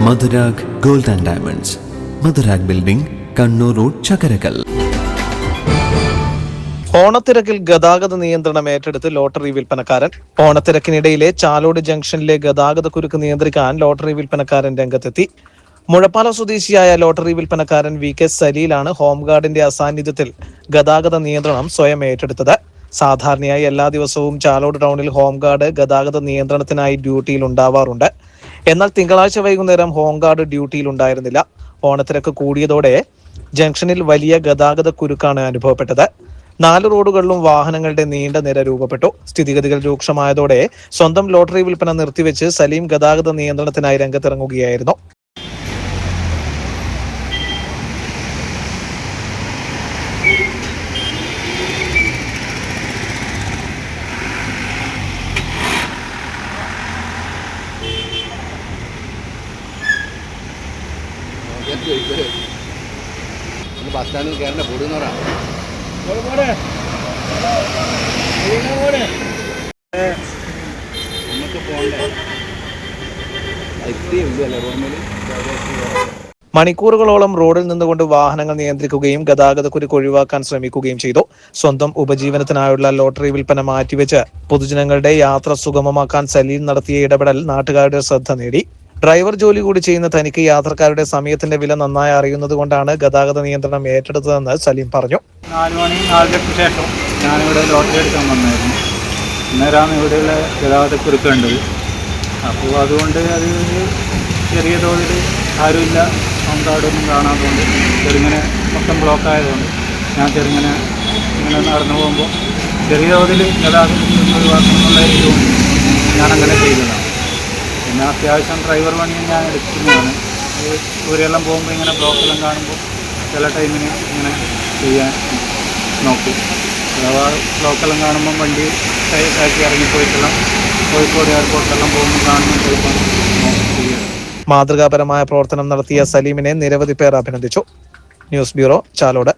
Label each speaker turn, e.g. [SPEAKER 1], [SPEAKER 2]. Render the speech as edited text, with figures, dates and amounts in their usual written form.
[SPEAKER 1] Madhurag gold and diamonds, Madhurag building, Kannur road, Chakkarakkal.
[SPEAKER 2] ഓണത്തിരക്കിൽ ഗതാഗത നിയന്ത്രണം ഏറ്റെടുത്ത് ലോട്ടറി വിൽപ്പനക്കാരൻ. ഓണത്തിരക്കിനിടയിലെ ചാലോട് ജംഗ്ഷനിലെ ഗതാഗത കുരുക്ക് നിയന്ത്രിക്കാൻ ലോട്ടറി വിൽപ്പനക്കാരൻ രംഗത്തെത്തി. മുഴപ്പാല സ്വദേശിയായ ലോട്ടറി വിൽപ്പനക്കാരൻ VK സലീലാണ് ഹോംഗാർഡിന്റെ അസാന്നിധ്യത്തിൽ ഗതാഗത നിയന്ത്രണം സ്വയം ഏറ്റെടുത്തത്. സാധാരണയായി എല്ലാ ദിവസവും ചാലോട് ടൗണിൽ ഹോംഗാർഡ് ഗതാഗത നിയന്ത്രണത്തിനായി ഡ്യൂട്ടിയിൽ ഉണ്ടാവാറുണ്ട്. എന്നാൽ തിങ്കളാഴ്ച വൈകുന്നേരം ഹോംഗാർഡ് ഡ്യൂട്ടിയിൽ ഉണ്ടായിരുന്നില്ല. ഓണത്തിരക്ക് കൂടിയതോടെ ജംഗ്ഷനിൽ വലിയ ഗതാഗത കുരുക്കാണ് അനുഭവപ്പെട്ടത്. 4 റോഡുകളിലും വാഹനങ്ങളുടെ നീണ്ട നിര രൂപപ്പെട്ടു. സ്ഥിതിഗതികൾ രൂക്ഷമായതോടെ സ്വന്തം ലോട്ടറി വിൽപ്പന നിർത്തിവെച്ച് സലീം ഗതാഗത നിയന്ത്രണത്തിനായി രംഗത്തിറങ്ങുകയായിരുന്നു.
[SPEAKER 3] ബസ് സ്റ്റാൻഡിൽ കയറേണ്ട പൊടുന്നോടാ. നമുക്ക് പോകണ്ടേ?
[SPEAKER 2] മണിക്കൂറുകളോളം റോഡിൽ നിന്നുകൊണ്ട് വാഹനങ്ങൾ നിയന്ത്രിക്കുകയും ഗതാഗത കുരുക്ക് ഒഴിവാക്കാൻ ശ്രമിക്കുകയും ചെയ്തു. സ്വന്തം ഉപജീവനത്തിനായുള്ള ലോട്ടറി വിൽപ്പന മാറ്റിവെച്ച് പൊതുജനങ്ങളുടെ യാത്ര സുഗമമാക്കാൻ സലീം നടത്തിയ ഇടപെടൽ നാട്ടുകാരുടെ ശ്രദ്ധ നേടി. ഡ്രൈവർ ജോലി കൂടി ചെയ്യുന്ന തനിക്ക് യാത്രക്കാരുടെ സമയത്തിന്റെ വില നന്നായി അറിയുന്നത് കൊണ്ടാണ് ഗതാഗത നിയന്ത്രണം ഏറ്റെടുത്തതെന്ന് സലീം പറഞ്ഞു.
[SPEAKER 4] 4 മണി 4:30 ശേഷം ഞാനിവിടെ ലോട്ടറി എടുക്കാൻ വന്നായിരുന്നു. അന്നേരമാണ് ഇവിടെയുള്ള ഗതാഗതക്കുരുക്ക് കണ്ടത്. അപ്പോൾ അതുകൊണ്ട് അത് ചെറിയ തോതിൽ ആരുമില്ല, ഹോംഗാർഡൊന്നും കാണാത്തതുകൊണ്ട് ചെറുങ്ങനെ മൊത്തം ബ്ലോക്ക് ആയതുകൊണ്ട് ഞാൻ ചെറുങ്ങനെ ഇങ്ങനെ നടന്നു പോകുമ്പോൾ ചെറിയ തോതിൽ ഗതാഗതം ഒഴിവാക്കണമെന്നുള്ള ഇതുകൊണ്ട് ഞാനങ്ങനെ ചെയ്തതാണ്. പിന്നെ അത്യാവശ്യം ഡ്രൈവർ പണിയും ഞാൻ എടുക്കുന്നതാണ്. ഇവരെല്ലാം പോകുമ്പോൾ ഇങ്ങനെ ബ്ലോക്കെല്ലാം കാണുമ്പോൾ ചില ടൈമിന് ഇങ്ങനെ ചെയ്യാൻ നോക്കും. അഥവാ ബ്ലോക്കെല്ലാം കാണുമ്പം വണ്ടി ആക്കി ഇറങ്ങിപ്പോയിട്ടെല്ലാം കോഴിക്കോട് എയർപോർട്ടിലെല്ലാം പോകുമ്പോൾ കാണുമ്പോൾ ചിലപ്പോൾ ചെയ്യുക.
[SPEAKER 2] മാതൃകാപരമായ പ്രവർത്തനം നടത്തിയ സലീമിനെ നിരവധി പേർ അഭിനന്ദിച്ചു. News bureau, Chalode.